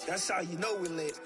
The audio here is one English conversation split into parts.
That's how you know we lit.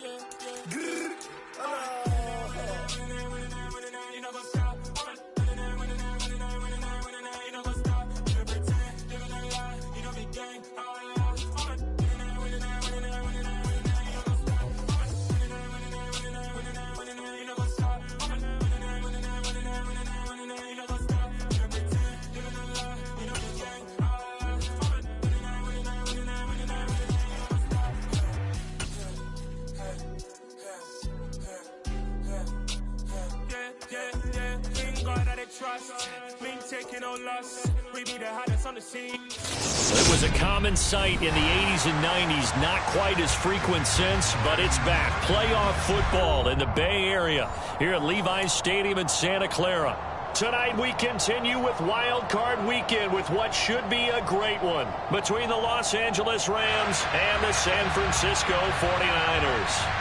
It was a common sight in the 80s and 90s, not quite as frequent since, but it's back. Playoff football in the Bay Area here at Levi's Stadium in Santa Clara. Tonight we continue with Wild Card Weekend with what should be a great one between the Los Angeles Rams and the San Francisco 49ers.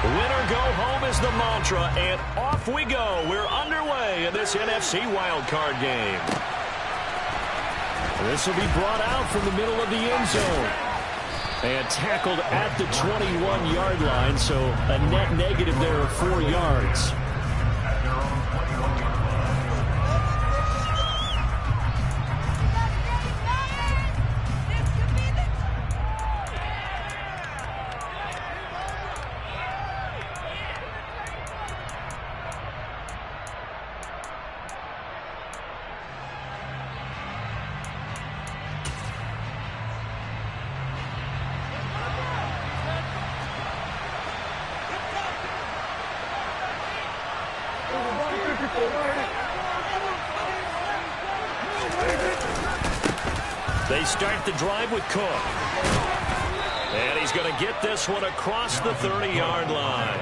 Winner go home is the mantra, and off we go. We're underway in this NFC wildcard game. This will be brought out from the middle of the end zone. And tackled at the 21-yard line, so a net negative there of 4 yards. They start the drive with Cook. And he's going to get this one across the 30-yard line.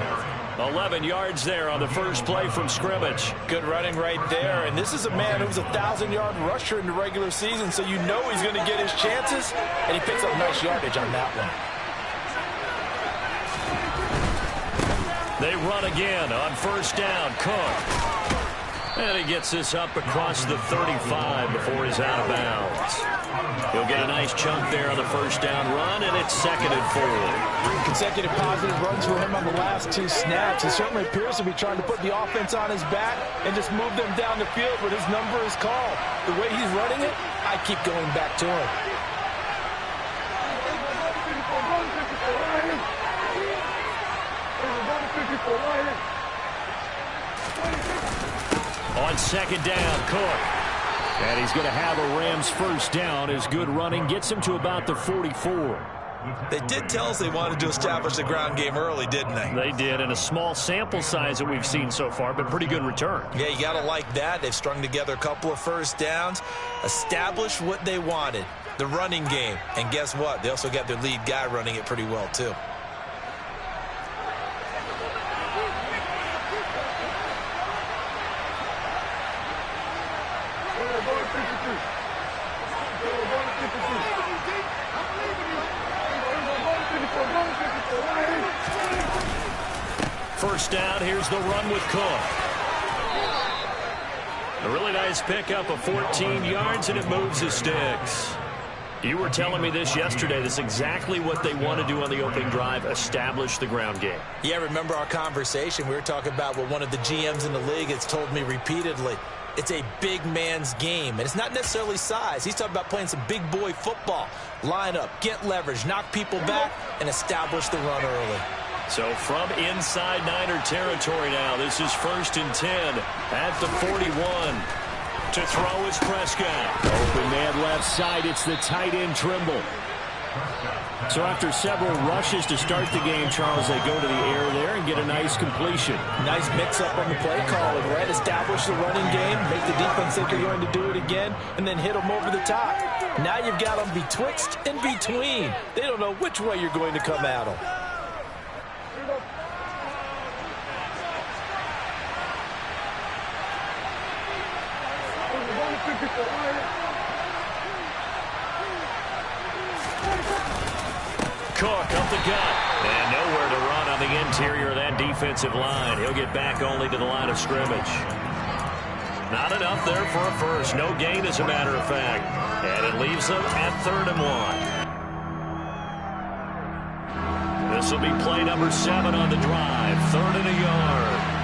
11 yards there on the first play from scrimmage. Good running right there. And this is a man who was a 1,000-yard rusher in the regular season, so you know he's going to get his chances. And he picks up nice yardage on that one. They run again on first down. Cook. And he gets this up across the 35 before he's out of bounds. He'll get a nice chunk there on the first down run, and it's 2nd and 4. Consecutive positive runs for him on the last 2 snaps. He certainly appears to be trying to put the offense on his back and just move them down the field when his number is called. The way he's running it, I keep going back to him. On second down, Cook. And he's going to have a Rams first down. His good running gets him to about the 44. They did tell us they wanted to establish the ground game early, didn't they? They did, and a small sample size that we've seen so far, but pretty good return. Yeah, you got to like that. They've strung together a couple of first downs, established what they wanted, the running game. And guess what? They also got their lead guy running it pretty well, too. First down, here's the run with Cook. A really nice pickup of 14 yards, and it moves the sticks. You were telling me this yesterday. This is exactly what they want to do on the opening drive, establish the ground game. Yeah, remember our conversation. We were talking about what one of the GMs in the league has told me repeatedly. It's a big man's game, and it's not necessarily size. He's talking about playing some big boy football. Line up, get leverage, knock people back, and establish the run early. So from inside Niner territory now, this is 1st and 10 at the 41. To throw is Prescott. Open man left side, it's the tight end Trimble. So after several rushes to start the game, Charles, they go to the air there and get a nice completion. Nice mix-up on the play calling, right? Establish the running game, make the defense think you're going to do it again, and then hit them over the top. Now you've got them betwixt and between. They don't know which way you're going to come at them. Cook up the gut. And nowhere to run on the interior of that defensive line. He'll get back only to the line of scrimmage. Not enough there for a first. No gain, as a matter of fact. And it leaves them at 3rd and 1. This will be play number 7 on the drive. 3rd and a yard.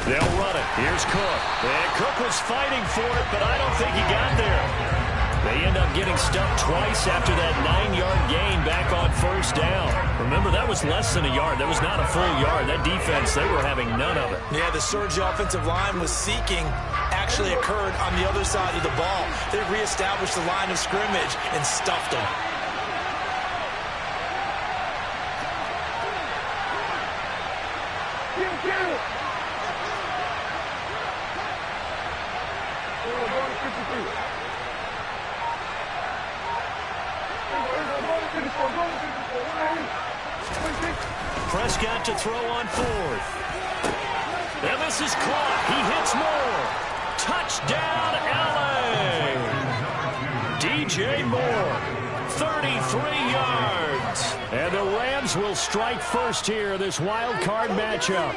They'll run it. Here's Cook. And Cook was fighting for it, but I don't think he got there. They end up getting stuffed twice after that 9-yard gain back on 1st down. Remember, that was less than a yard. That was not a full yard. That defense, they were having none of it. Yeah, the surge the offensive line was seeking actually occurred on the other side of the ball. They reestablished the line of scrimmage and stuffed them. Prescott to throw on 4th. And this is caught. He hits Moore. Touchdown, LA! DJ Moore, 33 yards. And the Rams will strike first here, this wild card matchup.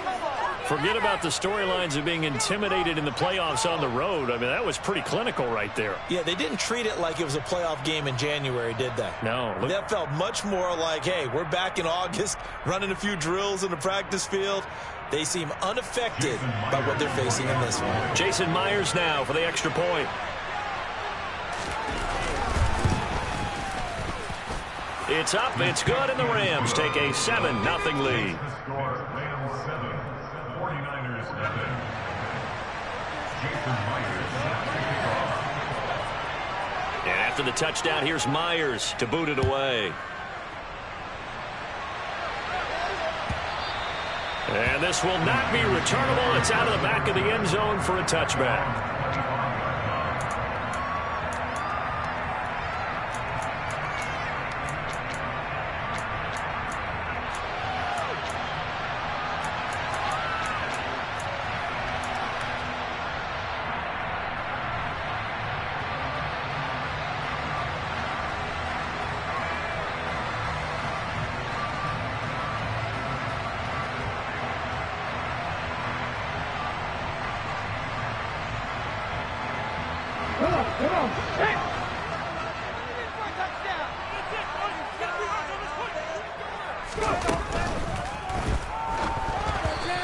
Forget about the storylines of being intimidated in the playoffs on the road. I mean, that was pretty clinical right there. Yeah, they didn't treat it like it was a playoff game in January, did they? No. That felt much more like, hey, we're back in August, running a few drills in the practice field. They seem unaffected by what they're facing in this one. Jason Myers now for the extra point. It's up, it's good, and the Rams take a 7-0 lead. And after the touchdown, here's Myers to boot it away. And this will not be returnable. It's out of the back of the end zone for a touchback.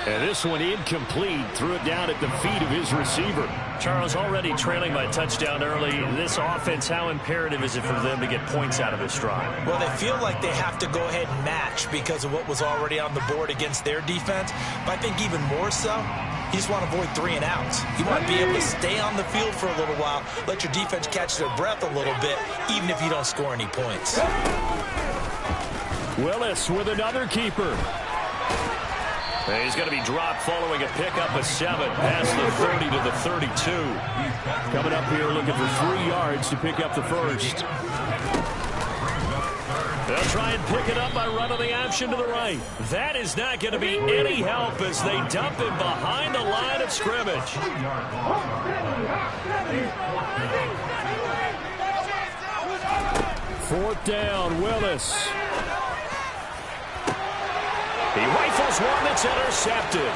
And this one incomplete. Threw it down at the feet of his receiver. Charles, already trailing by a touchdown early. This offense, how imperative is it for them to get points out of this drive? Well, they feel like they have to go ahead and match because of what was already on the board against their defense. But I think even more so, you just want to avoid 3 and outs. You want to be able to stay on the field for a little while, let your defense catch their breath a little bit, even if you don't score any points. Willis with another keeper. And he's going to be dropped following a pickup of 7 past the 30 to the 32. Coming up here looking for 3 yards to pick up the first. They'll try and pick it up by running the option to the right. That is not going to be any help as they dump him behind the line of scrimmage. 4th down, Willis. He rifles one that's intercepted.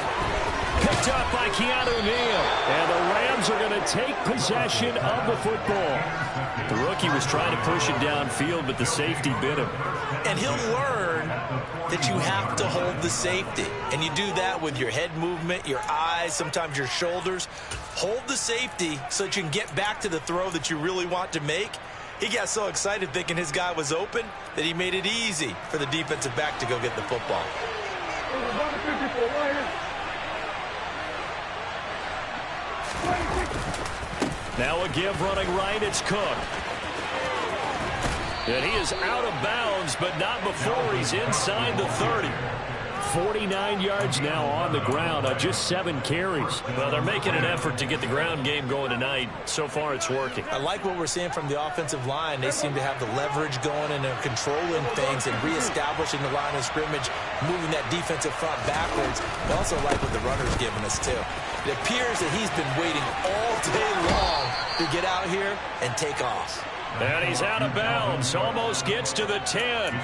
Picked up by Keanu Neal. And the Rams are going to take possession of the football. The rookie was trying to push it downfield, but the safety bit him. And he'll learn that you have to hold the safety. And you do that with your head movement, your eyes, sometimes your shoulders. Hold the safety so that you can get back to the throw that you really want to make. He got so excited thinking his guy was open that he made it easy for the defensive back to go get the football. Now a give running right, it's Cook. And he is out of bounds, but not before he's inside the 30. 49 yards now on the ground on just 7 carries. Well, they're making an effort to get the ground game going tonight. So far, it's working. I like what we're seeing from the offensive line. They seem to have the leverage going, and they're controlling things and reestablishing the line of scrimmage, moving that defensive front backwards. I also like what the runner's giving us, too. It appears that he's been waiting all day long to get out here and take off. And he's out of bounds. Almost gets to the 10.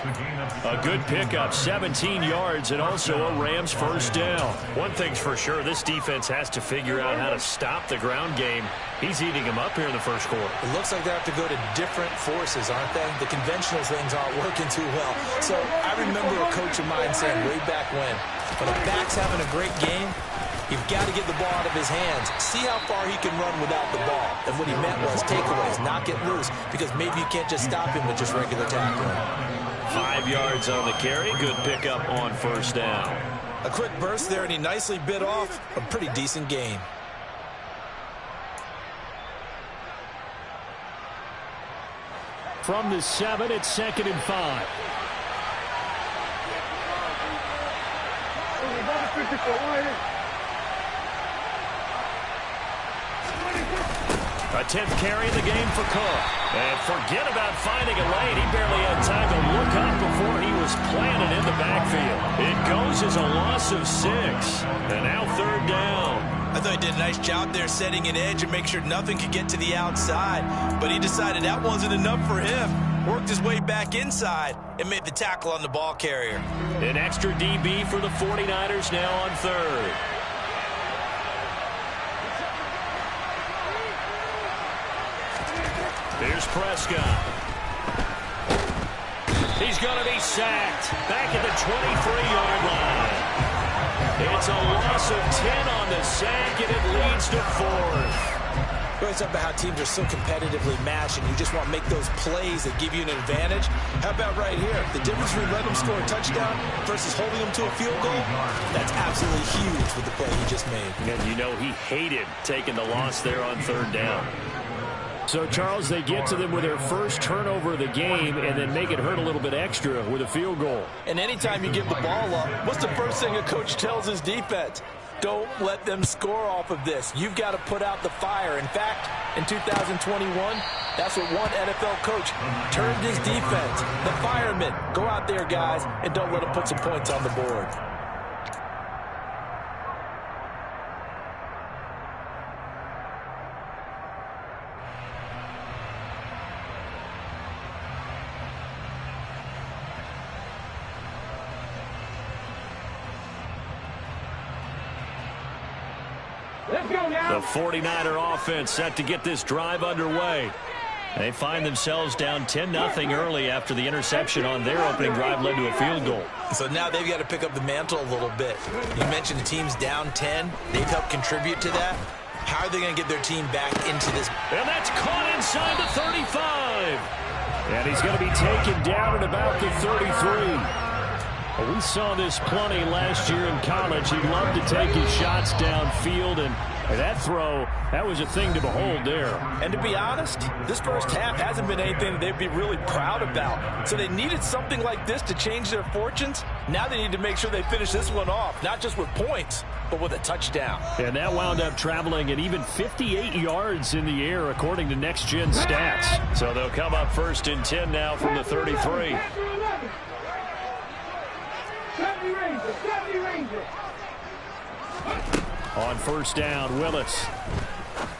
A good pickup, 17 yards, and also a Rams first down. One thing's for sure, this defense has to figure out how to stop the ground game. He's eating them up here in the first quarter. It looks like they have to go to different forces, aren't they? The conventional things aren't working too well. So I remember a coach of mine saying way back when a back's having a great game, you've got to get the ball out of his hands. See how far he can run without the ball. And what he meant was takeaways, knock it loose, because maybe you can't just stop him with just regular tackling. 5 yards on the carry. Good pickup on first down. A quick burst there, and he nicely bit off a pretty decent gain. From the 7, it's 2nd and 5. A 10th carry in the game for Cook. And forget about finding a lane. He barely had time to look up before he was planted in the backfield. It goes as a loss of 6. And now 3rd down. I thought he did a nice job there setting an edge and make sure nothing could get to the outside. But he decided that wasn't enough for him. Worked his way back inside and made the tackle on the ball carrier. An extra DB for the 49ers now on 3rd. Here's Prescott. He's going to be sacked back at the 23-yard line. It's a loss of 10 on the sack, and it leads to 4th. It's up about how teams are so competitively matched, and you just want to make those plays that give you an advantage. How about right here? The difference between letting them score a touchdown versus holding them to a field goal, that's absolutely huge with the play he just made. And you know he hated taking the loss there on 3rd down. So, Charles, they get to them with their first turnover of the game and then make it hurt a little bit extra with a field goal. And anytime you give the ball up, what's the first thing a coach tells his defense? Don't let them score off of this. You've got to put out the fire. In fact, in 2021, that's what one NFL coach termed his defense. The firemen. Go out there, guys, and don't let them put some points on the board. The 49er offense set to get this drive underway. They find themselves down 10-0 early after the interception on their opening drive led to a field goal. So now they've got to pick up the mantle a little bit. You mentioned the team's down 10. They've helped contribute to that. How are they going to get their team back into this? And that's caught inside the 35. And he's going to be taken down at about the 33. Well, we saw this plenty last year in college. He loved to take his shots downfield, and that throw, that was a thing to behold there. And to be honest, this first half hasn't been anything that they'd be really proud about. So they needed something like this to change their fortunes. Now they need to make sure they finish this one off, not just with points, but with a touchdown. And that wound up traveling at even 58 yards in the air, according to Next Gen stats. So they'll come up 1st and 10 now from the 33. On 1st down, Willis.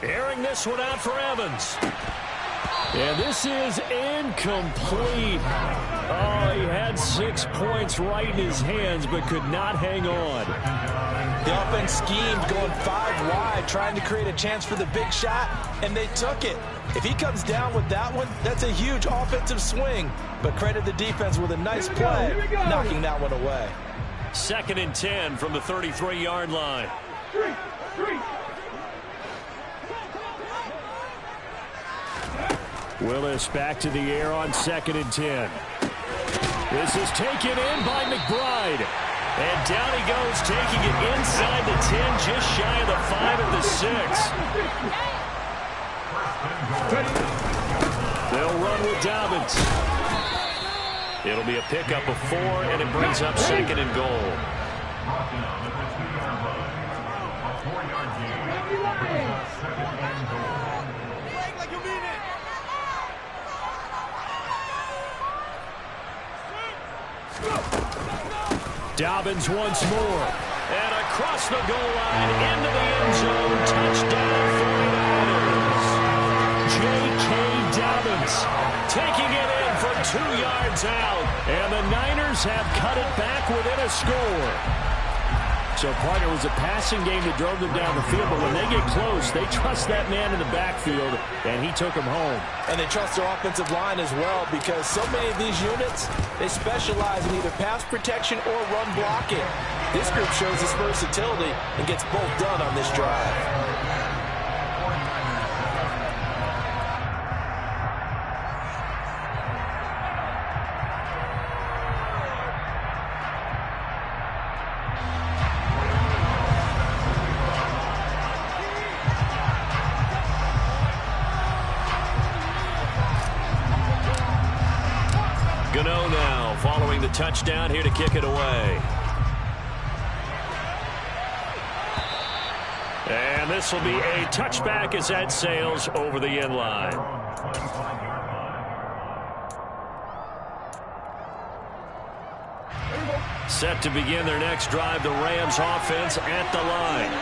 Airing this one out for Evans. And this is incomplete. Oh, he had 6 points right in his hands, but could not hang on. The offense schemed, going 5 wide, trying to create a chance for the big shot, and they took it. If he comes down with that one, that's a huge offensive swing. But credit the defense with a nice play, knocking that one away. 2nd and 10 from the 33-yard line. Willis back to the air on 2nd and 10. This is taken in by McBride. And down he goes, taking it inside the 10, just shy of the 5 at the 6. They'll run with Dobbins. It'll be a pickup of 4, and it brings up 2nd and goal. Dobbins once more. And across the goal line into the end zone. Touchdown 49ers. J.K. Dobbins taking it in for 2 yards out. And the Niners have cut it back within a score. So, partner, it was a passing game that drove them down the field, but when they get close, they trust that man in the backfield, and he took them home. And they trust their offensive line as well, because so many of these units, they specialize in either pass protection or run blocking. This group shows its versatility and gets both done on this drive. Gano now following the touchdown here to kick it away. And this will be a touchback as that sails over the end line. Set to begin their next drive, the Rams offense at the line.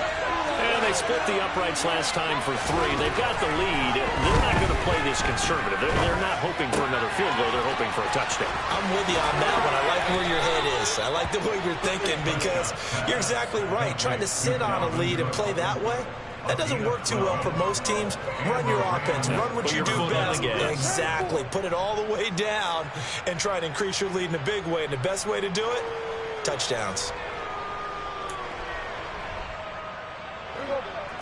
And they split the uprights last time for 3. They've got the lead. They're not going to play this conservative. They're not hoping for another field goal. They're hoping for a touchdown. I'm with you on that one. I like where your head is. I like the way you're thinking, because you're exactly right. Trying to sit on a lead and play that way, that doesn't work too well for most teams. Run your offense. Run what you do best. Exactly. Put it all the way down and try to increase your lead in a big way. And the best way to do it, touchdowns.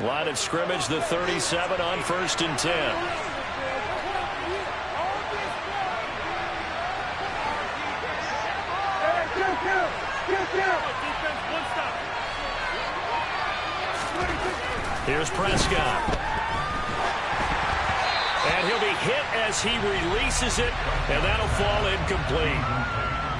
Line of scrimmage, the 37 on 1st and 10. Here's Prescott. And he'll be hit as he releases it, and that'll fall incomplete.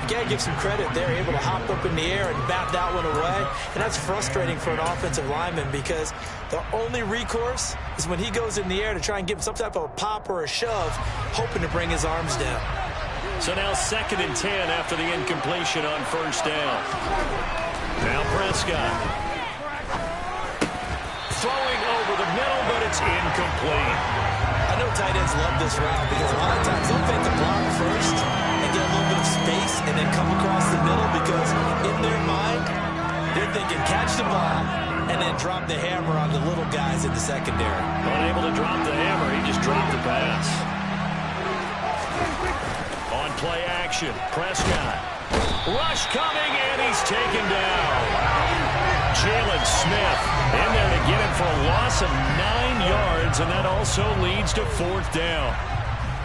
You got to give some credit there, able to hop up in the air and bat that one away. And that's frustrating for an offensive lineman, because the only recourse is when he goes in the air to try and give some type of a pop or a shove, hoping to bring his arms down. So now 2nd and 10 after the incompletion on 1st down. Now Prescott. Throwing over the middle, but it's incomplete. I know tight ends love this route, because a lot of times they'll fake the block first and get a little bit of space and then come across the middle, because in their mind, they're thinking catch the ball and then drop the hammer on the little guys in the secondary. Unable to drop the hammer, he just dropped the pass. On play action, Prescott. Rush coming, and he's taken down. Jalen Smith in there to get him for a loss of 9 yards, and that also leads to 4th down.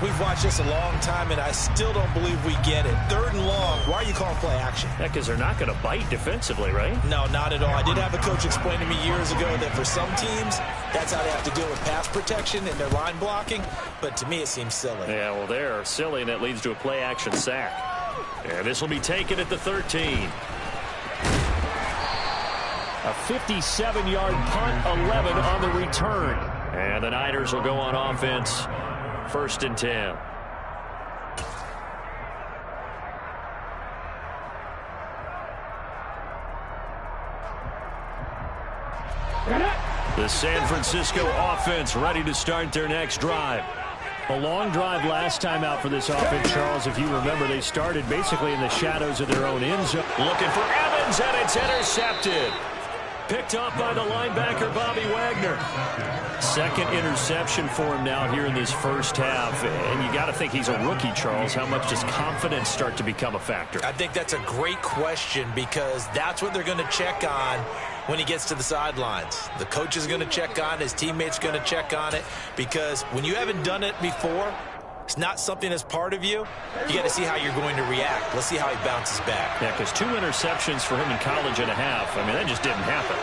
We've watched this a long time, and I still don't believe we get it. 3rd and long. Why are you calling play action? Yeah, because they're not going to bite defensively, right? No, not at all. I did have a coach explain to me years ago that for some teams, that's how they have to deal with pass protection and their line blocking. But to me, it seems silly. Yeah, well, they're silly, and that leads to a play action sack. And this will be taken at the 13. A 57-yard punt, 11 on the return. And the Niners will go on offense, 1st and 10. The San Francisco offense ready to start their next drive. A long drive last time out for this offense, Charles. If you remember, they started basically in the shadows of their own end zone. Looking for Evans, and it's intercepted. Picked off by the linebacker, Bobby Wagner. 2nd interception for him now here in this first half. And you got to think he's a rookie, Charles. How much does confidence start to become a factor? I think that's a great question, because that's what they're going to check on when he gets to the sidelines. The coach is going to check on it. His teammates are going to check on it, because when you haven't done it before, it's not something that's part of you. You got to see how you're going to react. Let's see how he bounces back. Yeah, because 2 interceptions for him in college and a half. I mean, that just didn't happen.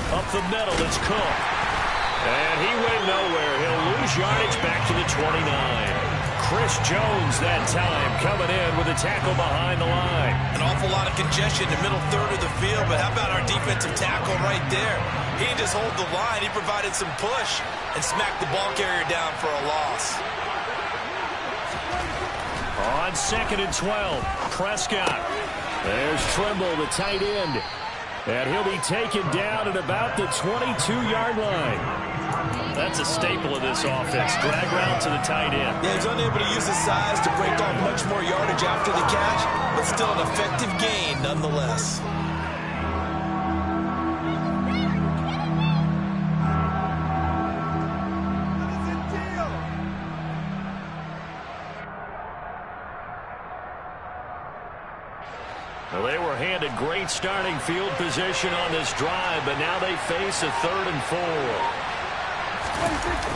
Up the middle, it's Cook. And he went nowhere. He'll lose yardage back to the 29. Chris Jones that time coming in with a tackle behind the line. An awful lot of congestion in the middle third of the field, but how about our defensive tackle right there? He didn't just hold the line, he provided some push and smacked the ball carrier down for a loss. On 2nd and 12, Prescott. There's Trimble, the tight end. And he'll be taken down at about the 22-yard line. That's a staple of this offense. Drag route to the tight end. Yeah, he's unable to use his size to break off much more yardage after the catch, but still an effective gain nonetheless. Well, they were handed great starting field position on this drive, but now they face a 3rd and 4.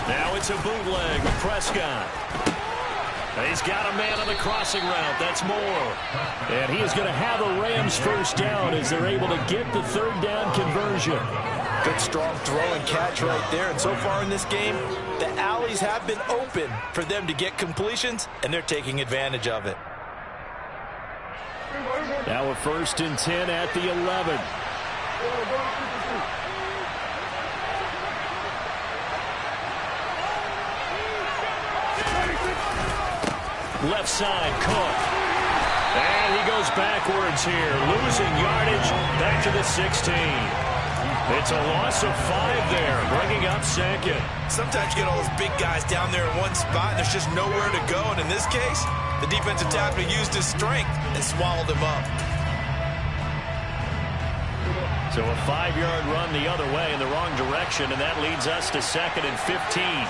Now it's a bootleg with Prescott. He's got a man on the crossing route. That's Moore. And he is going to have a Rams first down as they're able to get the 3rd down conversion. Good strong throw and catch right there. And so far in this game, the alleys have been open for them to get completions, and they're taking advantage of it. Now a 1st and 10 at the 11. Left side, Cook. And he goes backwards here, losing yardage back to the 16. It's a loss of 5 there, bringing up 2nd. Sometimes you get all those big guys down there in one spot, and there's just nowhere to go. And in this case, the defensive tackle used his strength and swallowed him up. So a 5-yard run the other way in the wrong direction, and that leads us to 2nd and 15.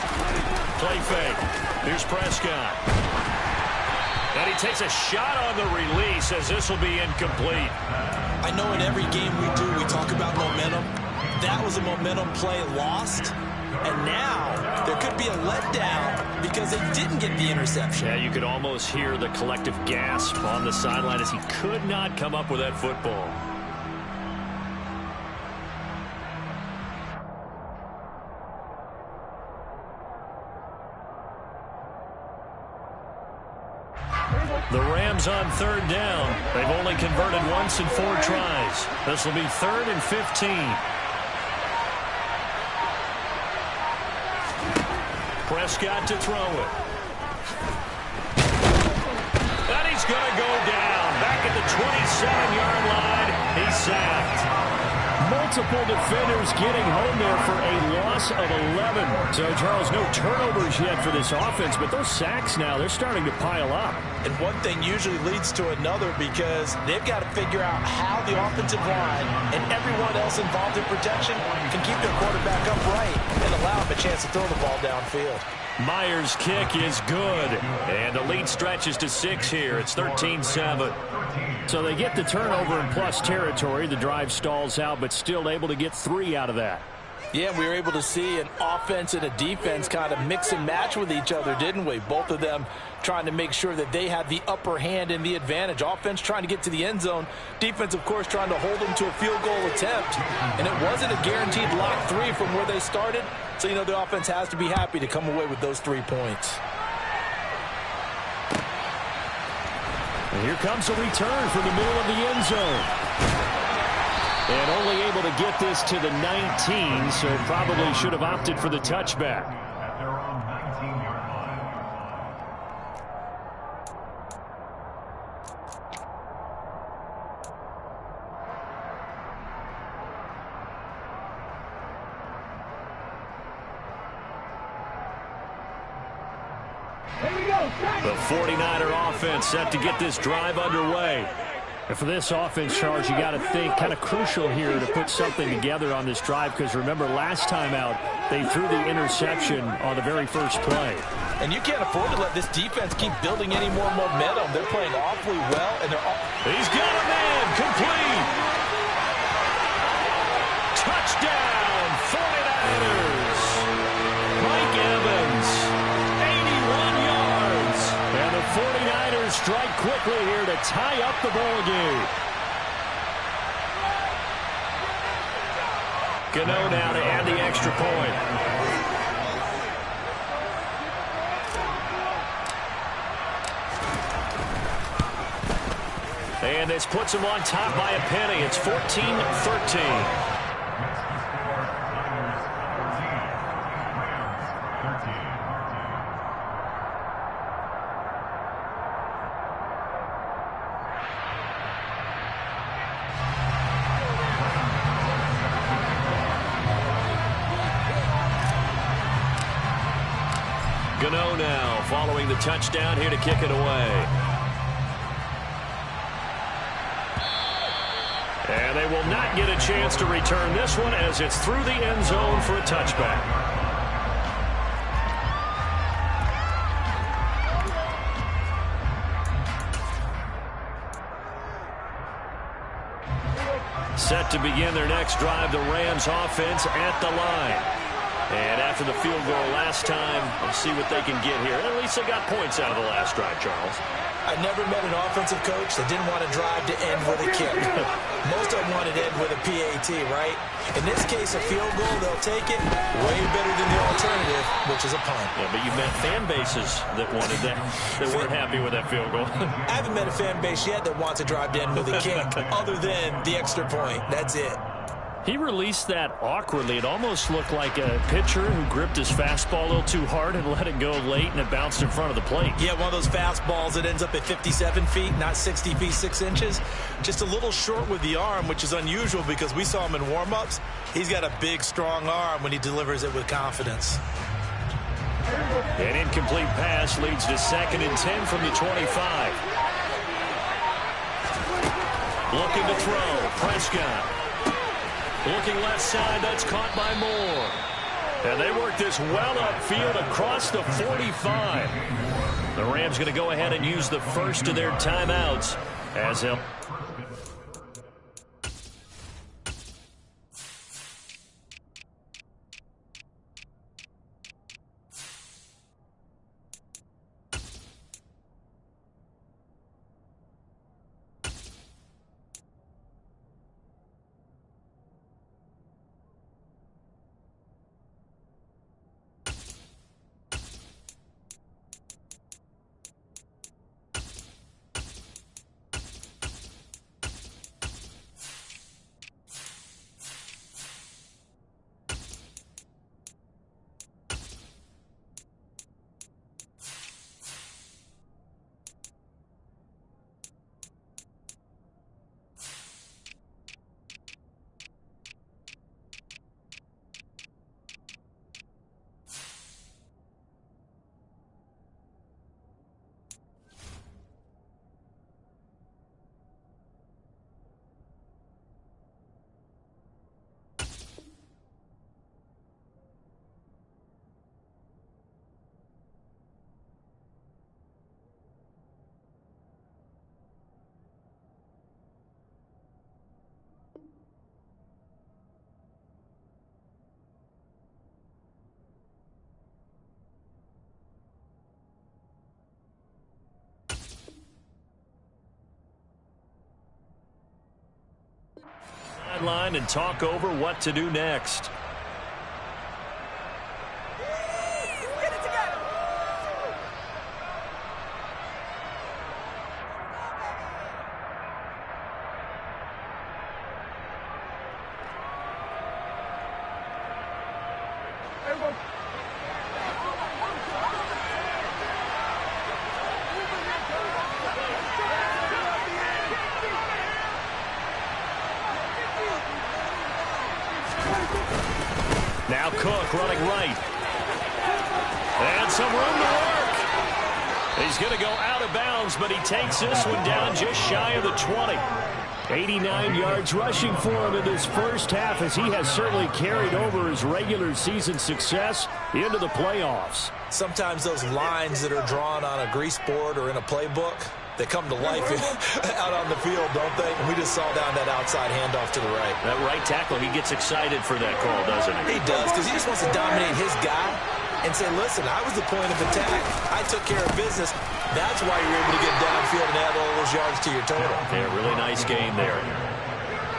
Play fake. Here's Prescott. And he takes a shot on the release as this will be incomplete. I know in every game we do, we talk about momentum. That was a momentum play lost. And now there could be a letdown because they didn't get the interception. Yeah, you could almost hear the collective gasp on the sideline as he could not come up with that football. The Rams on 3rd down. They've only converted once in 4 tries. This will be 3rd and 15. Prescott to throw it. And he's going to go down. Back at the 27-yard line. He's sacked. Multiple defenders getting home there for a loss of 11. So, Charles, no turnovers yet for this offense, but those sacks now, they're starting to pile up. And one thing usually leads to another because they've got to figure out how the offensive line and everyone else involved in protection can keep their quarterback upright and allow him a chance to throw the ball downfield. Myers' kick is good, and the lead stretches to 6 here. It's 13-7. So they get the turnover in plus territory. The drive stalls out, but still able to get 3 out of that. Yeah, we were able to see an offense and a defense kind of mix and match with each other, didn't we? Both of them trying to make sure that they had the upper hand and the advantage. Offense trying to get to the end zone. Defense, of course, trying to hold them to a field goal attempt. And it wasn't a guaranteed lock 3 from where they started. So, you know, the offense has to be happy to come away with those 3 points. And here comes a return from the middle of the end zone. And only able to get this to the 19, so probably should have opted for the touchback. The 49er offense set to get this drive underway. And for this offense, Charles, you got to think kind of crucial here to put something together on this drive because remember last time out they threw the interception on the very first play. And you can't afford to let this defense keep building any more momentum. They're playing awfully well, and he's got a man complete. Touchdown 49ers. Mike Evans, 81 yards. And the 49ers strike quickly here to tie up the ball game. Gano now to add the extra point. And this puts them on top by a penny. It's 14-13. Gano now following the touchdown here to kick it away. And they will not get a chance to return this one as it's through the end zone for a touchback. Set to begin their next drive, the Rams offense at the line. And after the field goal last time, we'll see what they can get here. At least they got points out of the last drive, Charles. I never met an offensive coach that didn't want to drive to end with a kick. Most of them wanted to end with a PAT, right? In this case, a field goal, they'll take it way better than the alternative, which is a punt. Yeah, but you met fan bases that wanted that, that weren't happy with that field goal. I haven't met a fan base yet that wants to drive to end with a kick, other than the extra point. That's it. He released that awkwardly. It almost looked like a pitcher who gripped his fastball a little too hard and let it go late, and it bounced in front of the plate. Yeah, one of those fastballs that ends up at 57 feet, not 60 feet, 6 inches. Just a little short with the arm, which is unusual because we saw him in warm-ups. He's got a big, strong arm when he delivers it with confidence. An incomplete pass leads to 2nd and 10 from the 25. Looking to throw. Prescott. Looking left side, that's caught by Moore. And they work this well upfield across the 45. The Rams going to go ahead and use the first of their timeouts as they'll... Line and talk over what to do next. Now Cook running right. And some room to work. He's going to go out of bounds, but he takes this one down just shy of the 20. 89 yards rushing for him in this first half, as he has certainly carried over his regular season success into the playoffs. Sometimes those lines that are drawn on a grease board or in a playbook, they come to life out on the field, don't they? And we just saw down that outside handoff to the right. That right tackle, he gets excited for that call, doesn't he? He does, because he just wants to dominate his guy and say, listen, I was the point of attack. I took care of business. That's why you're able to get downfield and add all those yards to your total. Yeah, really nice game there.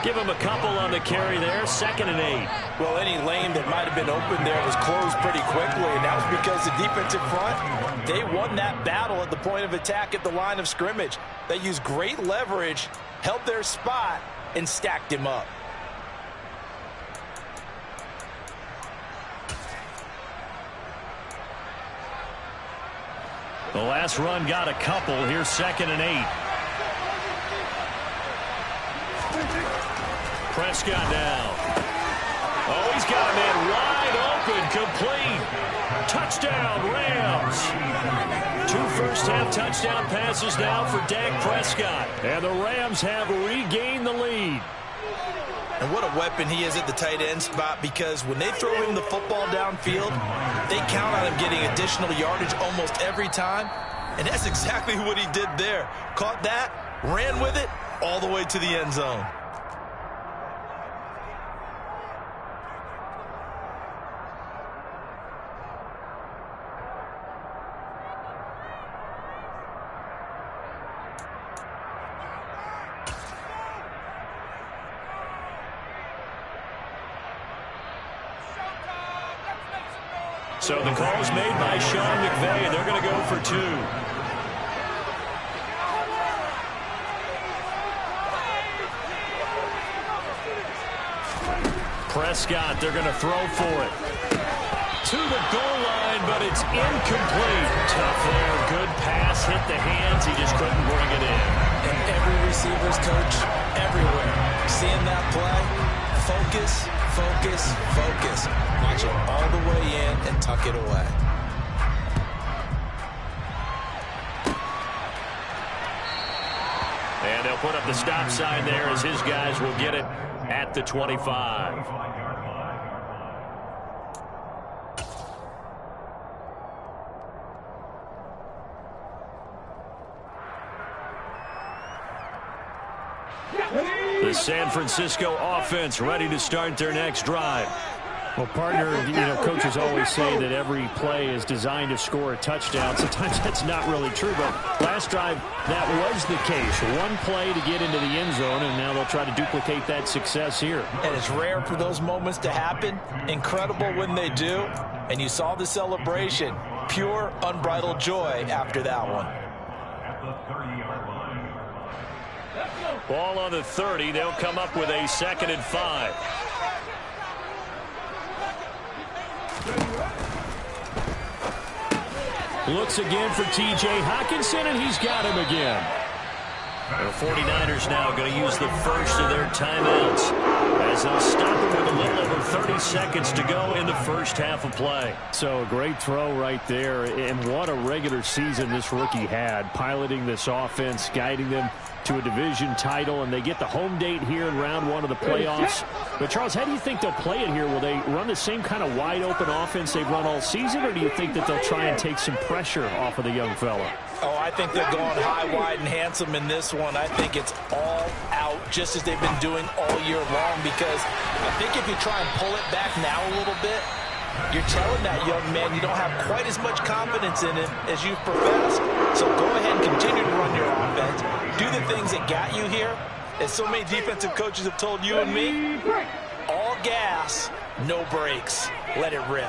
Give him a couple on the carry there. 2nd and 8. Well, any lane that might have been open there was closed pretty quickly, and that was because the defensive front, they won that battle at the point of attack at the line of scrimmage. They used great leverage held their spot, and stacked him up. The last run got a couple. Here's 2nd and 8. Prescott now. Oh, he's got a man wide open, complete. Touchdown, Rams. 2 first-half touchdown passes now for Dak Prescott. And the Rams have regained the lead. And what a weapon he is at the tight end spot, because when they throw him the football downfield, they count on him getting additional yardage almost every time. And that's exactly what he did there. Caught that, ran with it, all the way to the end zone. So the call is made by Sean McVay, and they're going to go for 2. Prescott, they're going to throw for it. To the goal line, but it's incomplete. Tough there. Good pass, hit the hands. He just couldn't bring it in. And every receiver's coach everywhere, seeing that play, focus, focus, focus. Watch it all the way in and tuck it away. And they'll put up the stop sign there as his guys will get it at the 25. The San Francisco offense ready to start their next drive. Well, partner, coaches always say that every play is designed to score a touchdown. Sometimes that's not really true, but last drive, that was the case. One play to get into the end zone, and now they'll try to duplicate that success here. And it's rare for those moments to happen. Incredible when they do. And you saw the celebration. Pure, unbridled joy after that one. Ball on the 30. They'll come up with a 2nd and 5. Looks again for T.J. Hockenson, and he's got him again. The 49ers now going to use the first of their timeouts as they'll stop it with a little over 30 seconds to go in the first half of play. So a great throw right there, and what a regular season this rookie had, piloting this offense, guiding them to a division title, and they get the home date here in round 1 of the playoffs. But, Charles, how do you think they'll play it here? Will they run the same kind of wide-open offense they've run all season, or do you think that they'll try and take some pressure off of the young fella? Oh, I think they're going high, wide, and handsome in this one. I think it's all out, just as they've been doing all year long, because I think if you try and pull it back now a little bit, you're telling that young man you don't have quite as much confidence in him as you've professed. So go ahead and continue to run your offense. Do the things that got you here. As so many defensive coaches have told you and me, all gas, no brakes. Let it rip.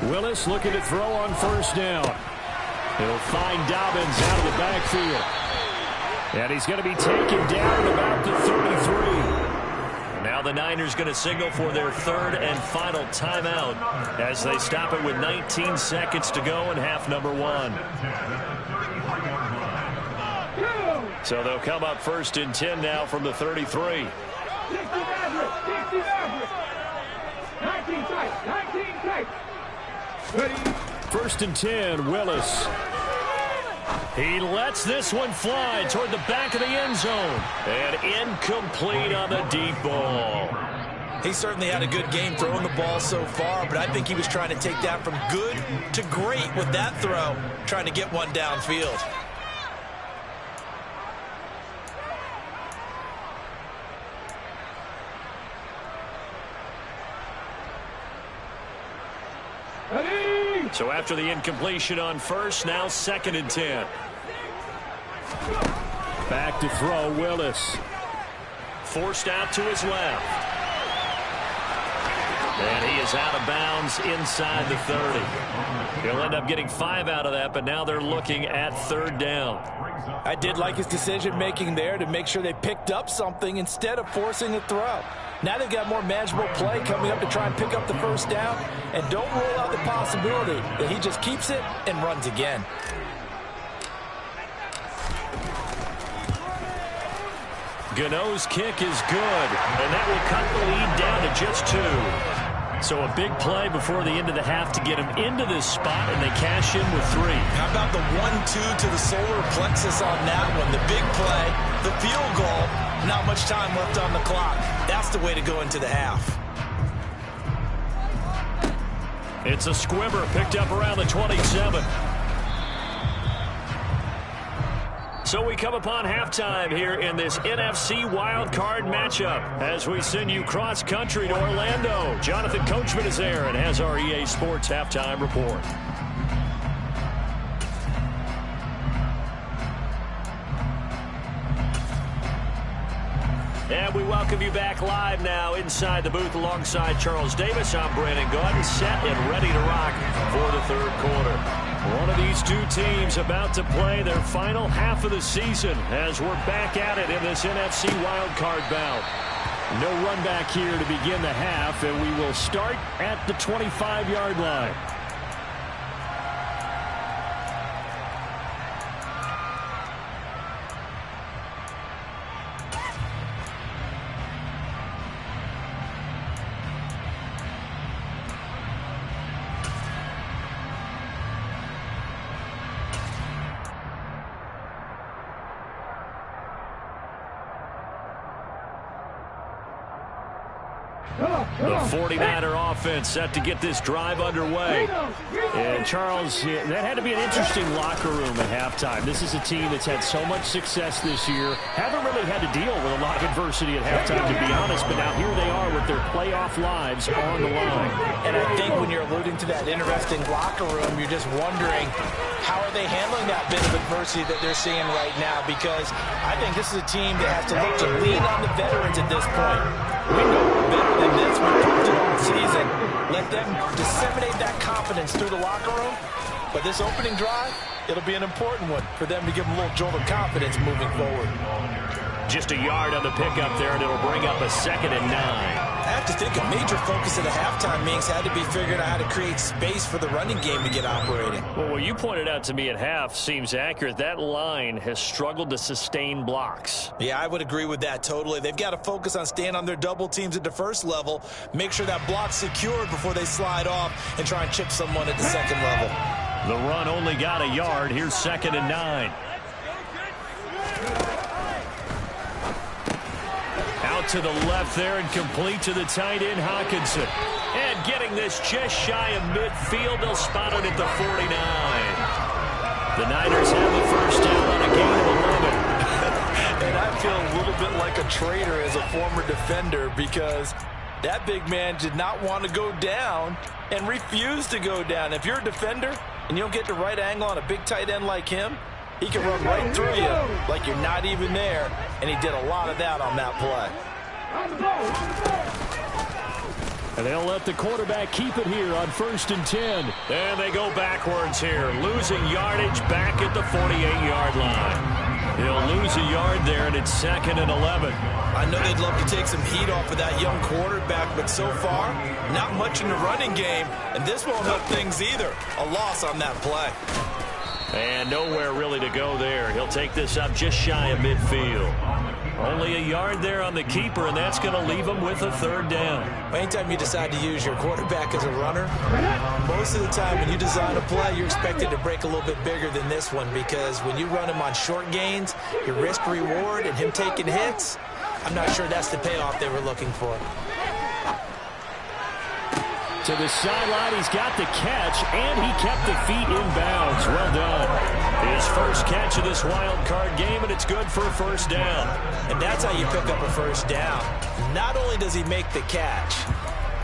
Willis looking to throw on first down. He'll find Dobbins out of the backfield. And he's going to be taken down at about the 33. Now the Niners going to signal for their 3rd and final timeout as they stop it with 19 seconds to go in half number 1. So they'll come up 1st and 10 now from the 33. 1st and 10, Willis. He lets this one fly toward the back of the end zone. And incomplete on the deep ball. He certainly had a good game throwing the ball so far, but I think he was trying to take that from good to great with that throw, trying to get one downfield. So after the incompletion on first, now 2nd and 10. Back to throw, Willis. Forced out to his left. And he is out of bounds inside the 30. He'll end up getting 5 out of that, but now they're looking at 3rd down. I did like his decision-making there to make sure they picked up something instead of forcing a throw. Now they've got more manageable play coming up to try and pick up the 1st down, and don't rule out the possibility that he just keeps it and runs again. Gano's kick is good, and that will cut the lead down to just 2. So a big play before the end of the half to get him into this spot, and they cash in with 3. How about the 1-2 to the solar plexus on that one? The big play, the field goal, not much time left on the clock. That's the way to go into the half. It's a squibber picked up around the 27. So we come upon halftime here in this NFC wildcard matchup as we send you cross-country to Orlando. Jonathan Coachman is there and has our EA Sports halftime report. And we welcome you back live now inside the booth alongside Charles Davis. I'm Brandon Gaudin, set and ready to rock for the 3rd quarter. One of these two teams about to play their final half of the season as we're back at it in this NFC wildcard bout. No run back here to begin the half, and we will start at the 25-yard line. The 49er offense set to get this drive underway. And Charles, that had to be an interesting locker room at halftime. This is a team that's had so much success this year. Haven't really had to deal with a lot of adversity at halftime, to be honest. But now here they are with their playoff lives on the line. And I think when you're alluding to that interesting locker room, you're just wondering, how are they handling that bit of adversity that they're seeing right now? Because I think this is a team that has to look to lean on the veterans at this point. We know we're better than this. We've proved it all season. Let them disseminate that confidence through the locker room. But this opening drive, it'll be an important one for them to give them a little jolt of confidence moving forward. Just a yard on the pickup there, and it'll bring up a 2nd and 9. I have to think a major focus at the halftime meetings had to be figuring out how to create space for the running game to get operating. Well, what you pointed out to me at half seems accurate. That line has struggled to sustain blocks. Yeah, I would agree with that totally. They've got to focus on staying on their double teams at the 1st level, make sure that block's secured before they slide off and try and chip someone at the 2nd level. The run only got a yard. Here's 2nd and 9. Out to the left there and complete to the tight end, Hawkinson. And getting this just shy of midfield, they'll spot it at the 49. The Niners have the 1st down on a gain of 11. And I feel a little bit like a traitor as a former defender because that big man did not want to go down and refused to go down. If you're a defender and you don't get the right angle on a big tight end like him, he can run right through you like you're not even there, and he did a lot of that on that play. And they'll let the quarterback keep it here on 1st and 10. And they go backwards here, losing yardage back at the 48-yard line. He'll lose a yard there, and it's 2nd and 11. I know they'd love to take some heat off of that young quarterback, but so far, not much in the running game, and this won't help things either. A loss on that play. And nowhere really to go there. He'll take this up just shy of midfield. Only a yard there on the keeper, and that's going to leave him with a 3rd down. Anytime you decide to use your quarterback as a runner, most of the time when you design a play, you're expected to break a little bit bigger than this one because when you run him on short gains, your risk-reward and him taking hits, I'm not sure that's the payoff they were looking for. To the sideline, he's got the catch, and he kept the feet in bounds. Well done. His first catch of this wild card game, and it's good for a 1st down. And that's how you pick up a 1st down. Not only does he make the catch,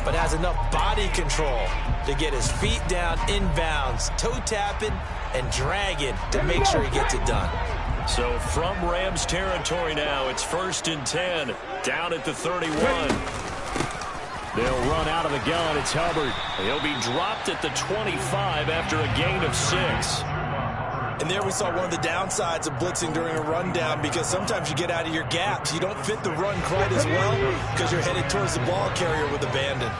but has enough body control to get his feet down in bounds, toe tapping and dragging to make sure he gets it done. So from Rams territory now, it's 1st and 10, down at the 31. They'll run out of the gun. It's Hubbard. He'll be dropped at the 25 after a gain of 6. And there we saw one of the downsides of blitzing during a rundown, because sometimes you get out of your gaps. You don't fit the run quite as well because you're headed towards the ball carrier with abandon.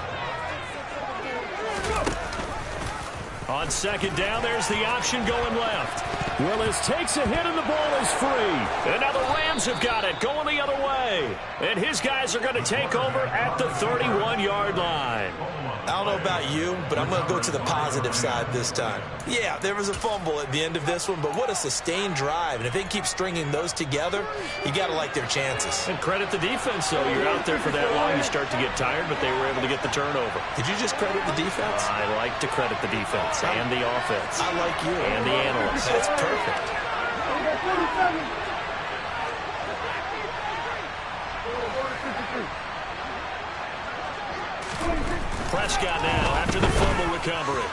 On 2nd down, there's the option going left. Willis takes a hit and the ball is free. And now the Rams have got it going the other way. And his guys are going to take over at the 31-yard line. I don't know about you, but I'm going to go to the positive side this time. Yeah, there was a fumble at the end of this one, but what a sustained drive. And if they keep stringing those together, you got to like their chances. And credit the defense, though. You're out there for that long, you start to get tired, but they were able to get the turnover. Did you just credit the defense? I like to credit the defense and the offense. I like you. And the analysts. That's perfect. Prescott now after the fumble recovery.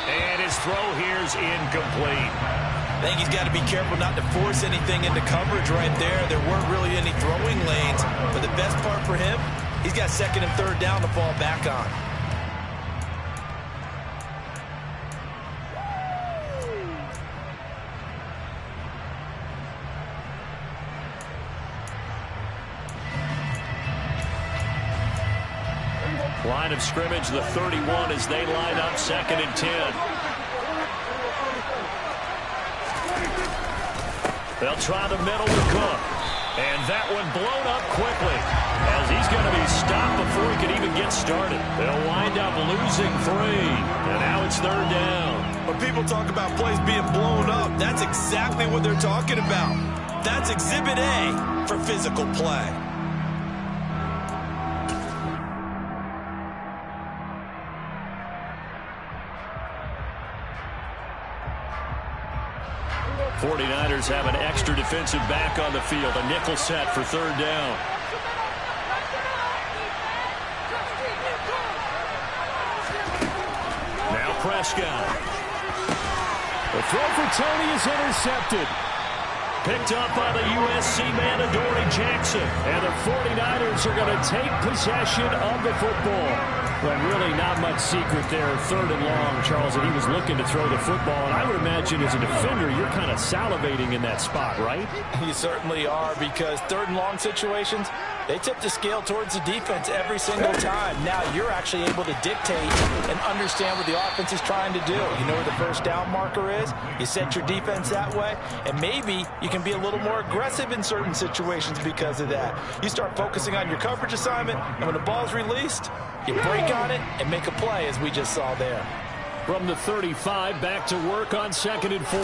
And his throw here's incomplete. I think he's got to be careful not to force anything into coverage right there. There weren't really any throwing lanes. But the best part for him, he's got 2nd and 3rd down to fall back on. Line of scrimmage, the 31 as they line up 2nd and 10. They'll try the middle with Cook. And that one blown up quickly as he's going to be stopped before he can even get started. They'll wind up losing 3. And now it's 3rd down. When people talk about plays being blown up, that's exactly what they're talking about. That's Exhibit A for physical play. 49ers have an extra defensive back on the field. A nickel set for 3rd down. Now Prescott. The throw for Tony is intercepted. Picked up by the USC man, Adoree Jackson. And the 49ers are going to take possession of the football. Well, really not much secret there. 3rd and long, Charles, and he was looking to throw the football. And I would imagine as a defender, you're kind of salivating in that spot, right? You certainly are, because 3rd and long situations, they tip the scale towards the defense every single time. Now you're actually able to dictate and understand what the offense is trying to do. You know where the 1st down marker is. You set your defense that way, and maybe you can be a little more aggressive in certain situations because of that. You start focusing on your coverage assignment, and when the ball's released, you break on it and make a play, as we just saw there. From the 35, back to work on 2nd and 4.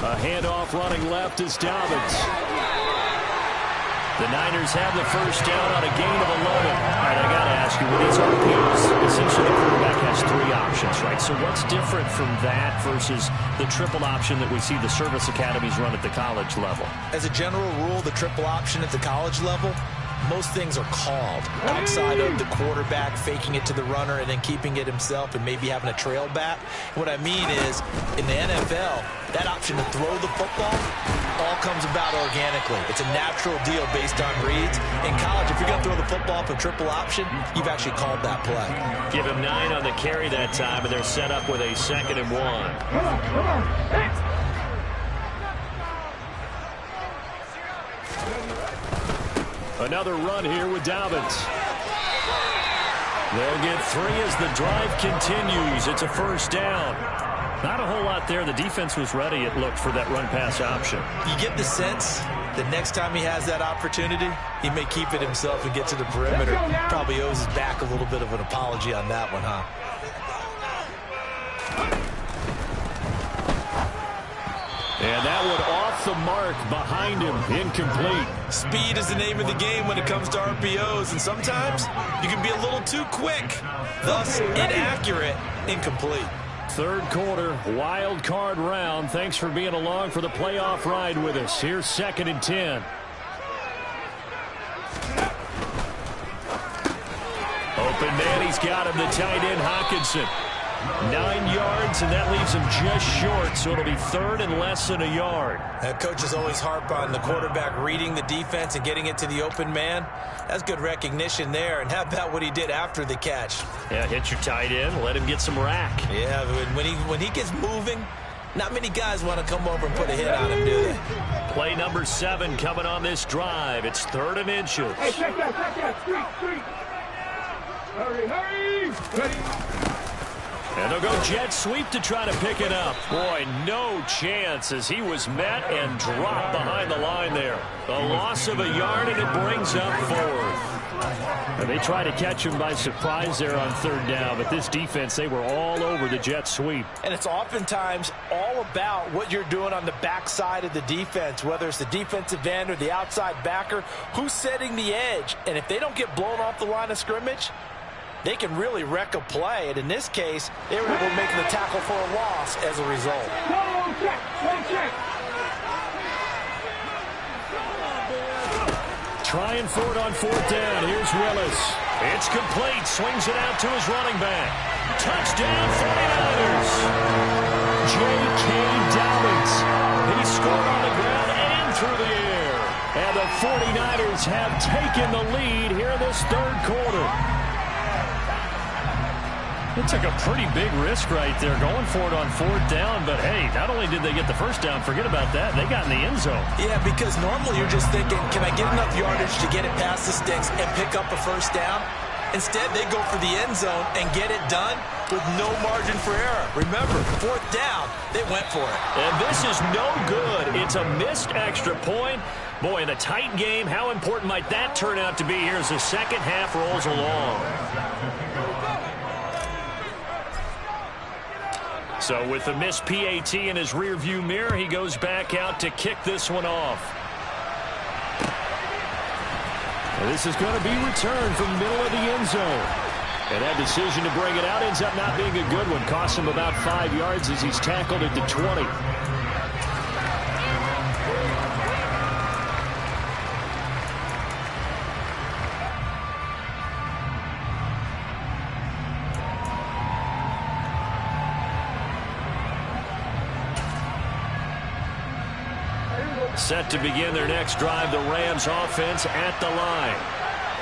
A handoff running left is Dobbins. The Niners have the 1st down on a gain of 11. All right, I got to ask you, with these RPOs, essentially the quarterback has 3 options, right? So what's different from that versus the triple option that we see the service academies run at the college level? As a general rule, the triple option at the college level, most things are called outside of the quarterback faking it to the runner and then keeping it himself and maybe having a trail back. What I mean is, in the NFL, that option to throw the football all comes about organically. It's a natural deal based on reads. In college, if you're going to throw the football for triple option, you've actually called that play. Give him 9 on the carry that time, and they're set up with a 2nd and 1. Another run here with Dobbins. They'll get 3 as the drive continues. It's a 1st down. Not a whole lot there. The defense was ready, it looked, for that run-pass option. You get the sense that next time he has that opportunity, he may keep it himself and get to the perimeter. Probably owes his back a little bit of an apology on that one, huh? And that one off the mark behind him, incomplete. Speed is the name of the game when it comes to RPOs, and sometimes you can be a little too quick, thus inaccurate, incomplete. 3rd quarter, wild card round. Thanks for being along for the playoff ride with us. Here's 2nd and 10. Open man, he's got him, the tight end, Hockenson. 9 yards, and that leaves him just short, so it'll be third and less than a yard. Coaches always harp on the quarterback reading the defense and getting it to the open man. That's good recognition there. And how about what he did after the catch? Yeah, hit your tight end, let him get some rack. Yeah, when he gets moving, not many guys want to come over and put a hit on him, do they? Play number 7 coming on this drive. It's 3rd and inches. Hey, check that. Street. Hurry. Ready. And they'll go jet sweep to try to pick it up. Boy, no chance as he was met and dropped behind the line there. A loss of a yard, and it brings up 4th. And they try to catch him by surprise there on 3rd down, but this defense, they were all over the jet sweep. And it's oftentimes all about what you're doing on the backside of the defense, whether it's the defensive end or the outside backer, who's setting the edge. And if they don't get blown off the line of scrimmage, they can really wreck a play. And in this case, they were able to make the tackle for a loss as a result. Check. Trying for it on 4th down. Here's Willis. It's complete. Swings it out to his running back. Touchdown, 49ers. J.K. Dobbins. He scored on the ground and through the air. And the 49ers have taken the lead here in this 3rd quarter. It took a pretty big risk right there going for it on 4th down, but hey, not only did they get the first down, forget about that, they got in the end zone. Yeah, because normally you're just thinking, can I get enough yardage to get it past the sticks and pick up a first down? Instead, they go for the end zone and get it done with no margin for error. Remember, 4th down, they went for it. And this is no good. It's a missed extra point. Boy, in a tight game, how important might that turn out to be here as the second half rolls along? So with the missed PAT in his rearview mirror, he goes back out to kick this one off. And this is going to be returned from the middle of the end zone. And that decision to bring it out ends up not being a good one. Costs him about 5 yards as he's tackled at the 20. Set to begin their next drive, the Rams offense at the line.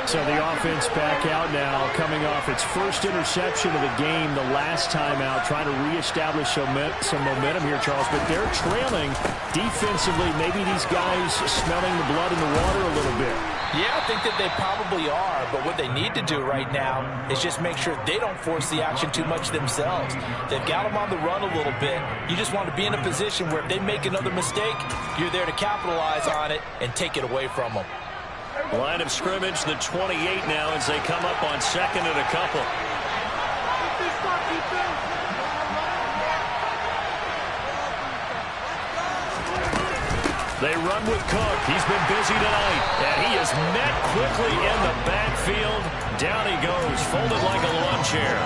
So the offense back out now, coming off its first interception of the game the last time out, trying to reestablish some momentum here, Charles. But they're trailing defensively. Maybe these guys smelling the blood in the water a little bit. Yeah, I think that they probably are, but what they need to do right now is just make sure they don't force the action too much themselves. They've got them on the run a little bit. You just want to be in a position where if they make another mistake, you're there to capitalize on it and take it away from them. Line of scrimmage, the 28 now as they come up on 2nd and a couple. They run with Cook. He's been busy tonight. And he is met quickly in the backfield. Down he goes, folded like a lawn chair.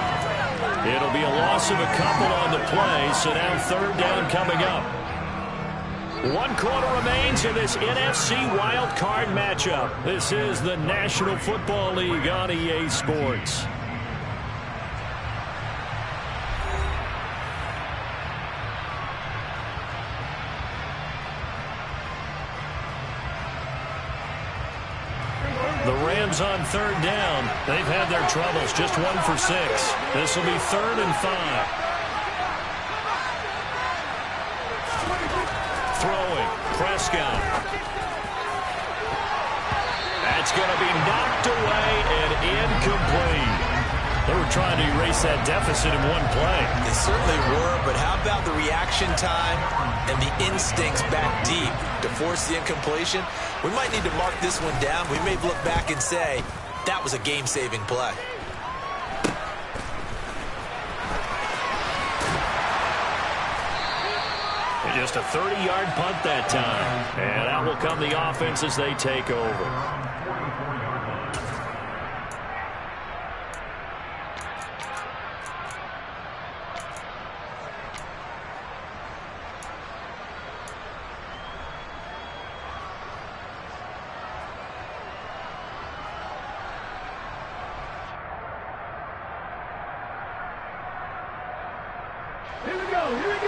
It'll be a loss of a couple on the play, so now 3rd down coming up. 1 quarter remains in this NFC Wild Card matchup. This is the National Football League on EA Sports. The Rams on 3rd down. They've had their troubles, just 1 for 6. This will be 3rd and 5. Throwing, Prescott. That's going to be knocked away and incomplete. They were trying to erase that deficit in one play. They certainly were, but how about the reaction time and the instincts back deep to force the incompletion? We might need to mark this one down. We may look back and say, that was a game-saving play. Just a 30-yard punt that time. And out will come the offense as they take over.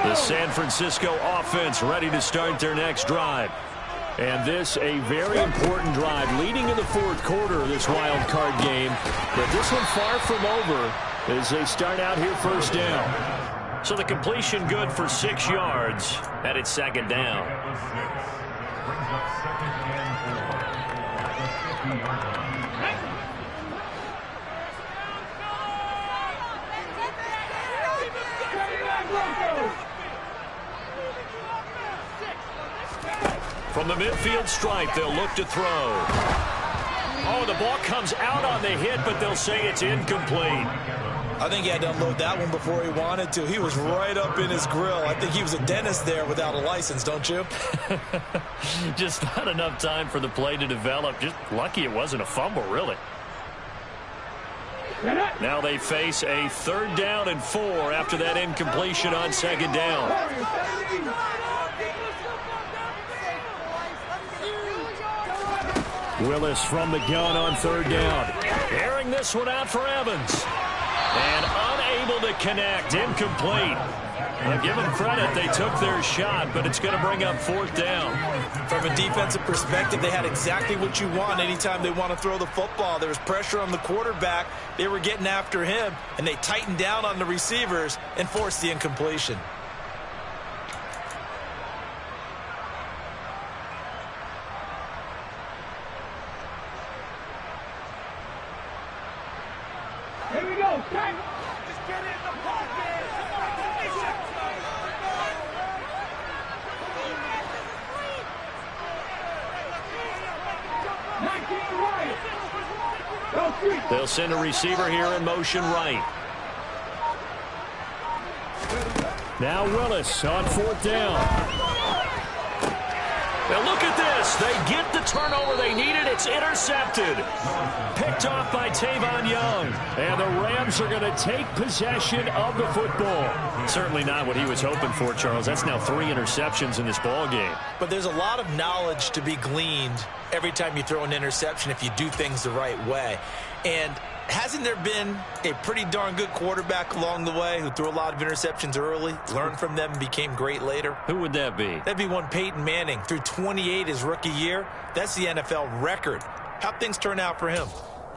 The San Francisco offense ready to start their next drive. And this a very important drive leading in the fourth quarter of this wild card game. But this one far from over as they start out here first down. So the completion good for 6 yards, and it's second down. From the midfield stripe, they'll look to throw. Oh, the ball comes out on the hit, but they'll say it's incomplete. I think he had to unload that one before he wanted to. He was right up in his grill. I think he was a dentist there without a license, don't you? Just not enough time for the play to develop. Just lucky it wasn't a fumble, really. Now they face a 3rd down and 4 after that incompletion on 2nd down. Willis from the gun on 3rd down. Airing this one out for Evans. And unable to connect. Incomplete. Give them credit. They took their shot, but it's going to bring up 4th down. From a defensive perspective, they had exactly what you want anytime they want to throw the football. There was pressure on the quarterback. They were getting after him, and they tightened down on the receivers and forced the incompletion. Here we go, time. Just get in the pocket. 19 right. They'll send a receiver here in motion right. Now Willis on 4th down. Now look at this. They get the turnover they needed. It's intercepted. Picked off by Tavon Young. And the Rams are going to take possession of the football. Certainly not what he was hoping for, Charles. That's now 3 interceptions in this ball game. But there's a lot of knowledge to be gleaned every time you throw an interception if you do things the right way. And hasn't there been a pretty darn good quarterback along the way who threw a lot of interceptions early, learned from them, and became great later? Who would that be? That'd be one Peyton Manning. Threw 28 his rookie year. That's the NFL record. How'd things turn out for him?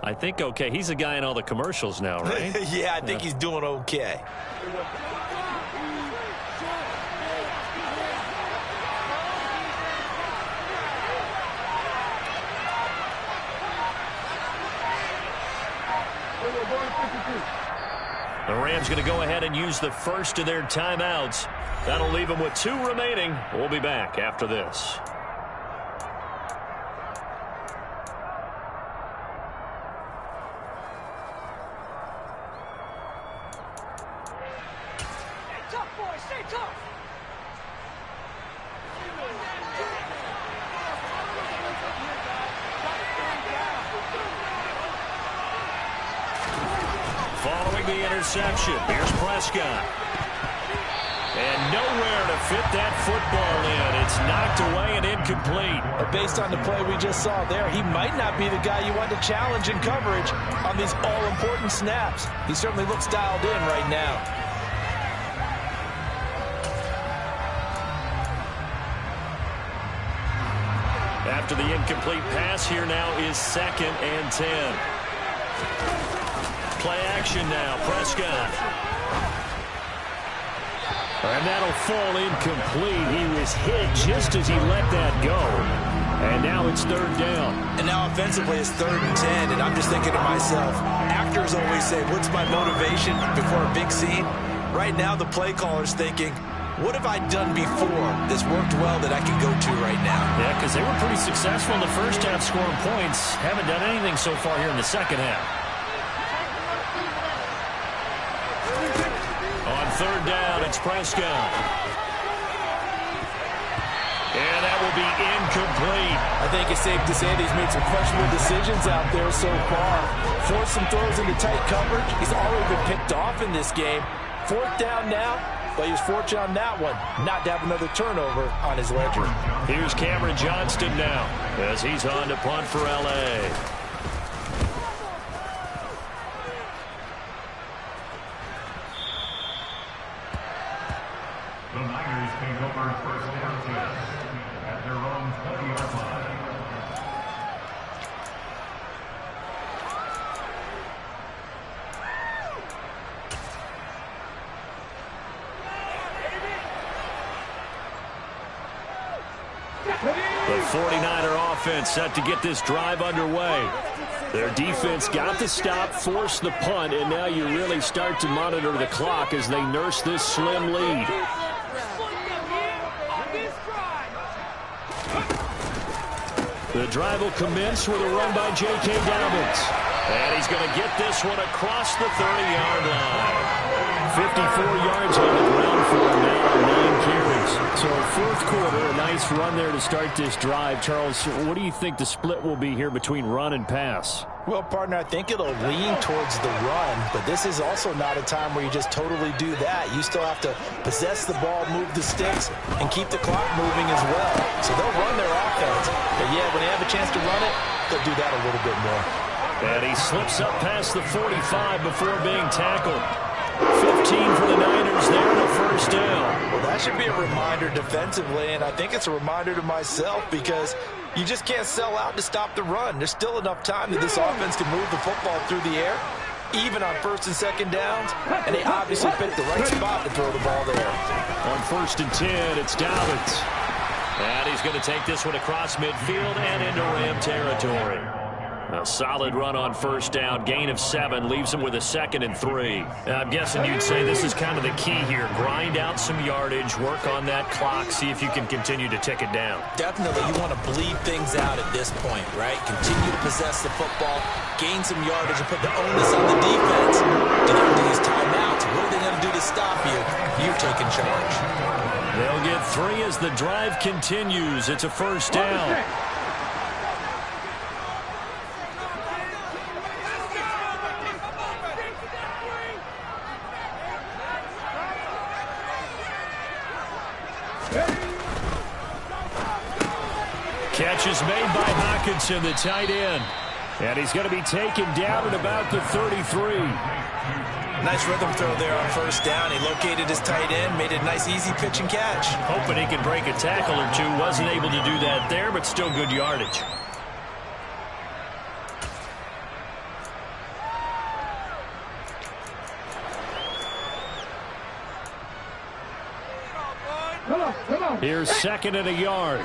I think okay. He's a guy in all the commercials now, right? Yeah, I think he's doing okay. The Rams going to go ahead and use the first of their timeouts. That'll leave them with 2 remaining. We'll be back after this. Stay tough, boys. Stay tough. Following the interception, here's Prescott. And nowhere to fit that football in. It's knocked away and incomplete. But based on the play we just saw there, he might not be the guy you want to challenge in coverage on these all-important snaps. He certainly looks dialed in right now. After the incomplete pass, here now is 2nd and 10. Play action now, Prescott. And that'll fall incomplete. He was hit just as he let that go. And now it's 3rd down. And now offensively it's 3rd and 10. And I'm just thinking to myself, actors always say, what's my motivation before a big scene? Right now the play caller's thinking, what have I done before that's worked well that I can go to right now? Yeah, because they were pretty successful in the first half scoring points. Haven't done anything so far here in the second half. On 3rd down, it's Prescott. And that will be incomplete. I think it's safe to say that he's made some questionable decisions out there so far. Forced some throws into tight coverage. He's already been picked off in this game. 4th down now, but he was fortunate on that one not to have another turnover on his ledger. Here's Cameron Johnston now as he's on to punt for L.A. The 49er offense set to get this drive underway. Their defense got the stop, forced the punt, and now you really start to monitor the clock as they nurse this slim lead. The drive will commence with a run by J.K. Dobbins. And he's going to get this one across the 30-yard line. 54 yards on the ground for him now on 9 carries. So fourth quarter, a nice run there to start this drive. Charles, what do you think the split will be here between run and pass? Well, partner, I think it'll lean towards the run, but this is also not a time where you just totally do that. You still have to possess the ball, move the sticks, and keep the clock moving as well. So they'll run their offense, but yeah, when they have a chance to run it, they'll do that a little bit more. And he slips up past the 45 before being tackled. 15 for the Niners there and a first down. Well, that should be a reminder defensively, and I think it's a reminder to myself because you just can't sell out to stop the run. There's still enough time that this offense can move the football through the air, even on first and second downs, and they obviously picked the right spot to throw the ball there. On 1st and 10, it's Dobbins. And he's going to take this one across midfield and into Ram territory. A solid run on first down, gain of 7, leaves him with a 2nd and 3. I'm guessing you'd say this is kind of the key here. Grind out some yardage, work on that clock, see if you can continue to tick it down. Definitely, you want to bleed things out at this point, right? Continue to possess the football, gain some yardage, and put the onus on the defense. Do they have to use timeouts? What are they going to do to stop you? You're taking charge. They'll get 3 as the drive continues. It's a first down. Catch is made by Hockenson, the tight end. And he's going to be taken down at about the 33. Nice rhythm throw there on first down. He located his tight end, made a nice easy pitch and catch. Hoping he could break a tackle or two. Wasn't able to do that there, but still good yardage. Here's 2nd and a yard.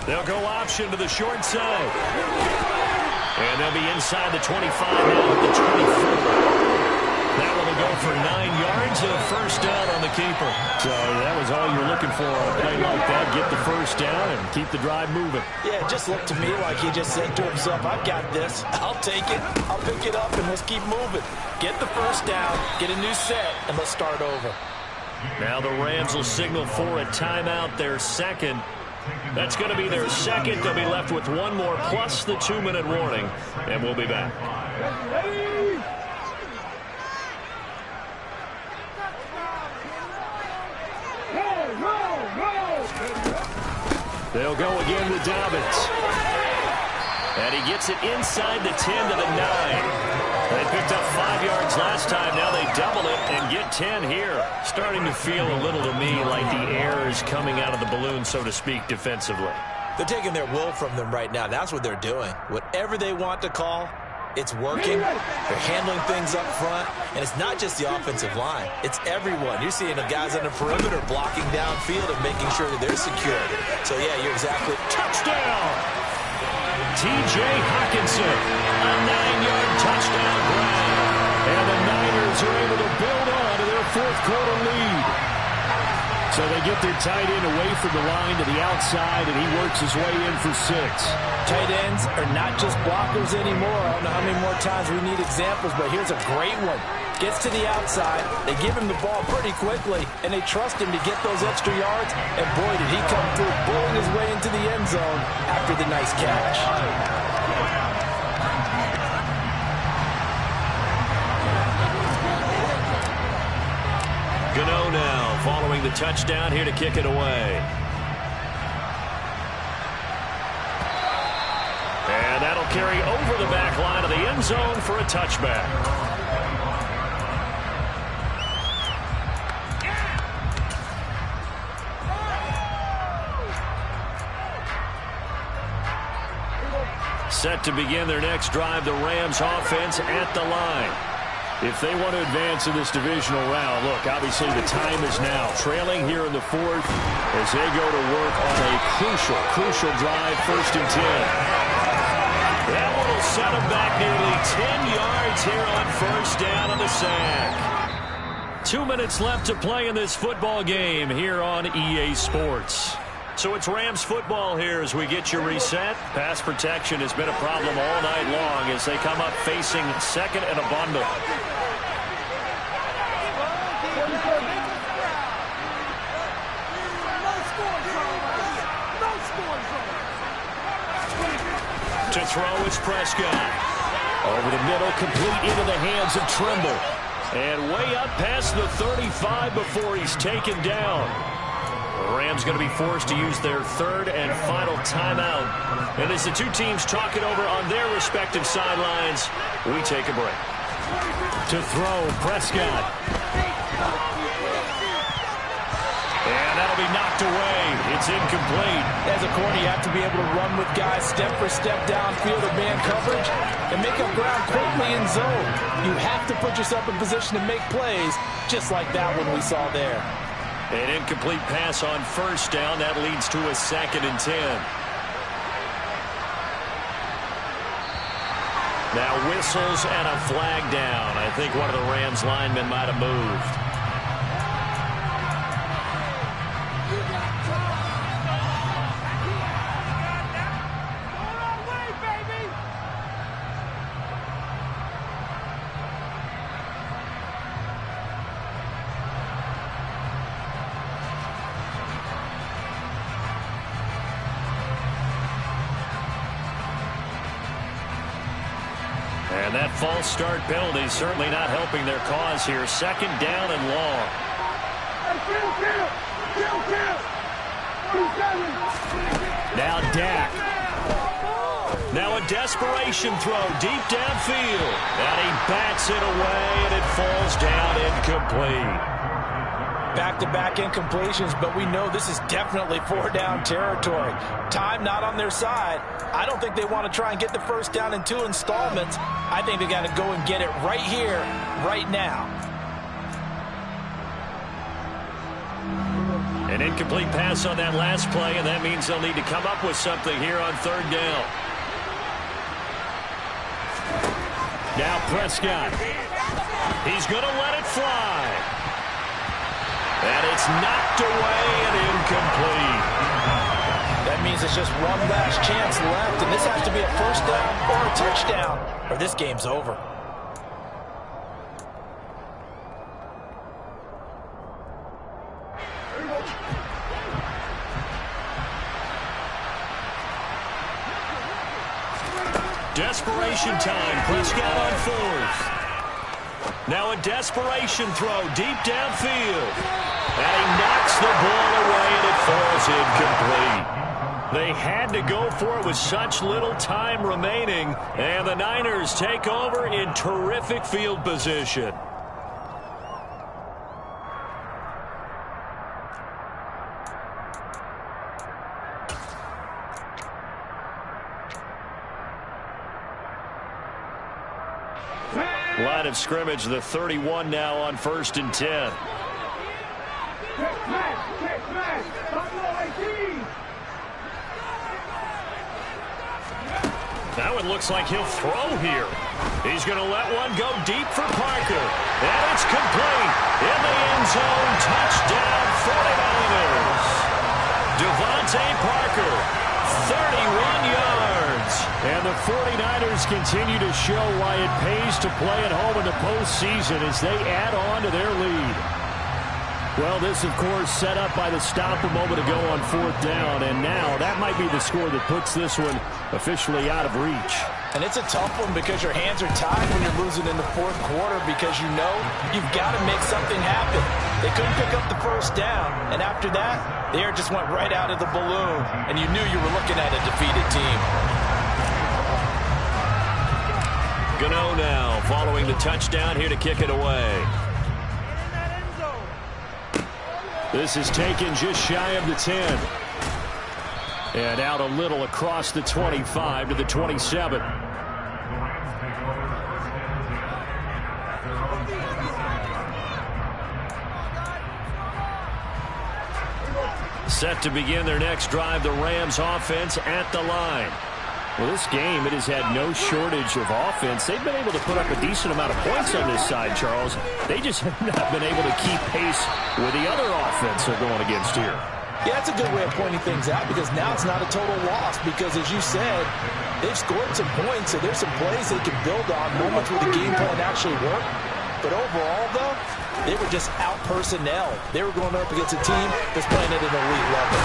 They'll go option to the short side. And they'll be inside the 25 now at the 24. That one will go for 9 yards and a first down on the keeper. So that was all you're looking for on a play like that. Get the first down and keep the drive moving. Yeah, it just looked to me like he just said to himself, I've got this. I'll take it. I'll pick it up, and let's keep moving. Get the first down, get a new set, and let's start over. Now the Rams will signal for a timeout, their 2nd. That's going to be their 2nd. They'll be left with 1 more plus the 2-minute warning, and we'll be back. They'll go again with Dobbins. And he gets it inside the 10 to the 9. They picked up 5 yards last time. Now they double it and get 10 here. Starting to feel a little to me like the air is coming out of the balloon, so to speak, defensively. They're taking their will from them right now. That's what they're doing. Whatever they want to call, it's working. They're handling things up front. And it's not just the offensive line. It's everyone. You're seeing the guys on the perimeter blocking downfield and making sure that they're secure. So, yeah, you're exactly... Touchdown! T.J. Hockenson, a 9-yard touchdown grab. And the Niners are able to build on to their 4th quarter lead. So they get their tight end away from the line to the outside, and he works his way in for 6. Tight ends are not just blockers anymore. I don't know how many more times we need examples, but here's a great one. Gets to the outside, they give him the ball pretty quickly, and they trust him to get those extra yards, and boy, did he come through, bowling his way into the end zone after the nice catch. Gano now following the touchdown here to kick it away. carry over the back line of the end zone for a touchback. Set to begin their next drive, the Rams offense at the line. If they want to advance in this divisional round, look, obviously the time is now. Trailing here in the fourth as they go to work on a crucial drive, 1st and 10. That one will set them back nearly 10 yards here on 1st down on the sack. 2 minutes left to play in this football game here on EA Sports. So it's Rams football here as we get you reset. Pass protection has been a problem all night long as they come up facing 2nd and a bundle. To throw is Prescott. Over the middle, complete into the hands of Trimble. And way up past the 35 before he's taken down. The Rams going to be forced to use their 3rd and final timeout. And as the two teams talk it over on their respective sidelines, we take a break. To throw, Prescott. And that'll be knocked away. It's incomplete. As a corner, you have to be able to run with guys step for step downfield or man coverage and make up ground quickly in zone. You have to put yourself in position to make plays, just like that one we saw there. An incomplete pass on 1st down. That leads to a 2nd and 10. Now whistles and a flag down. I think one of the Rams linemen might have moved. And that false start penalty certainly not helping their cause here. 2nd down and long. Now Dak. Now a desperation throw deep downfield. And he bats it away, and it falls down incomplete. Back-to-back incompletions, but we know this is definitely 4-down territory. Time not on their side. I don't think they want to try and get the 1st down in 2 installments. I think they got to go and get it right here, right now. An incomplete pass on that last play, and that means they'll need to come up with something here on 3rd down. Now Prescott. He's going to let it fly. And it's knocked away and incomplete. That means it's just one last chance left, and this has to be a 1st down or a touchdown, or this game's over. Desperation time. Prescott on 4th. Now a desperation throw deep downfield. And he knocks the ball away, and it falls incomplete. They had to go for it with such little time remaining, and the Niners take over in terrific field position. Line of scrimmage, the 31 now on 1st and 10. That one looks like he'll throw here. He's going to let one go deep for Parker. And it's complete. In the end zone, touchdown 49ers. Devontae Parker, 31 yards. And the 49ers continue to show why it pays to play at home in the postseason as they add on to their lead. Well, this, of course, set up by the stop a moment ago on 4th down, and now that might be the score that puts this one officially out of reach. And it's a tough one because your hands are tied when you're losing in the 4th quarter because you know you've got to make something happen. They couldn't pick up the 1st down, and after that, the air just went right out of the balloon, and you knew you were looking at a defeated team. Gano now following the touchdown here to kick it away. This is taken just shy of the 10. And out a little across the 25 to the 27. Set to begin their next drive, the Rams offense at the line. Well, this game, it has had no shortage of offense. They've been able to put up a decent amount of points on this side, Charles. They just have not been able to keep pace with the other offense they're going against here. Yeah, that's a good way of pointing things out because now it's not a total loss because, as you said, they've scored some points, so there's some plays they can build on, moments where the game plan actually worked. But overall, though, they were just out-personnel. They were going up against a team that's playing at an elite level.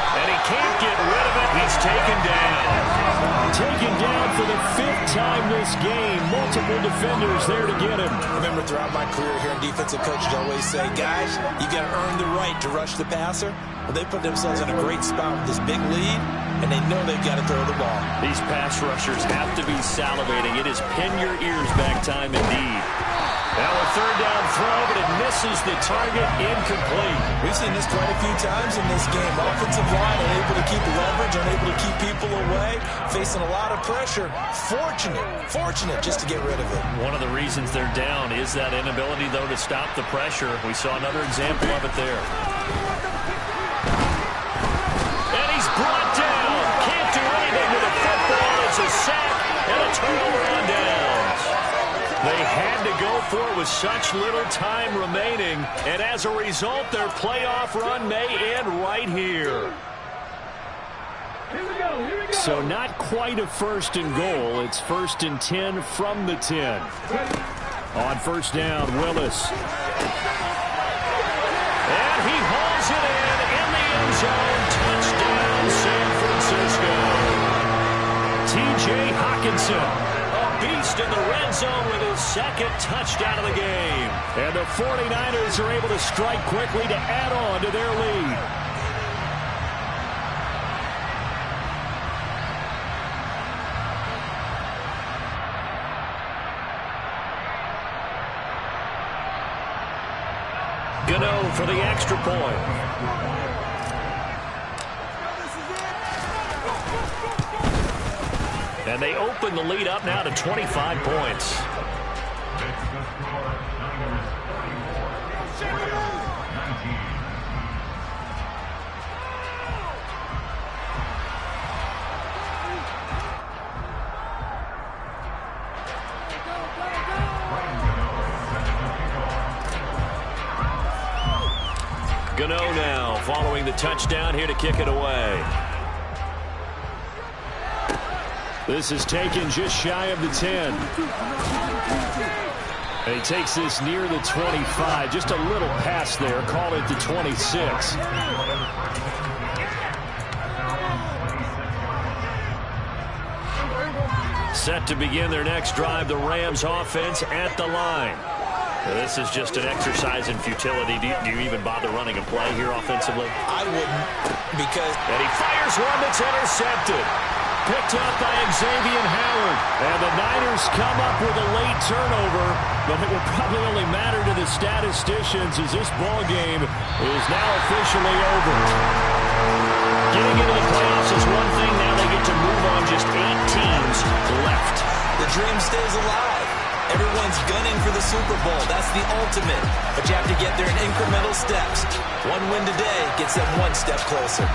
And he can't get rid of it. He's taken down. Taken down for the 5th time this game. Multiple defenders there to get him. Remember, throughout my career here in defensive coaches always say, guys, you got to earn the right to rush the passer. Well, they put themselves in a great spot with this big lead, and they know they've got to throw the ball. These pass rushers have to be salivating. It is pin your ears back time indeed. Now a 3rd down throw, but it misses the target, incomplete. We've seen this quite a few times in this game. Offensive line unable to keep leverage, unable to keep people away, facing a lot of pressure. Fortunate just to get rid of it. One of the reasons they're down is that inability, though, to stop the pressure. We saw another example of it there. And he's brought down. Can't do anything with a football. It's a sack and a turnover on downs. They had to go for it with such little time remaining, and as a result, their playoff run may end right here. So not quite a 1st and goal. It's 1st and 10 from the 10. On 1st down, Willis. And he hauls it in the end zone. Touchdown, San Francisco. T.J. Hockenson. Beast in the red zone with his 2nd touchdown of the game. And the 49ers are able to strike quickly to add on to their lead. Gano for the extra point. And they open the lead up now to 25 points. Gano now following the touchdown here to kick it away. This is taken just shy of the 10. And he takes this near the 25. Just a little pass there. Call it the 26. Set to begin their next drive, the Rams offense at the line. This is just an exercise in futility. Do you even bother running a play here offensively? I wouldn't, because... And he fires one that's intercepted. Picked up by Xavier Howard. And the Niners come up with a late turnover, but it will probably only matter to the statisticians as this ball game is now officially over. Getting into the playoffs is one thing. Now they get to move on. Just 8 teams left. The dream stays alive. Everyone's gunning for the Super Bowl. That's the ultimate. But you have to get there in incremental steps. One win today gets them one step closer.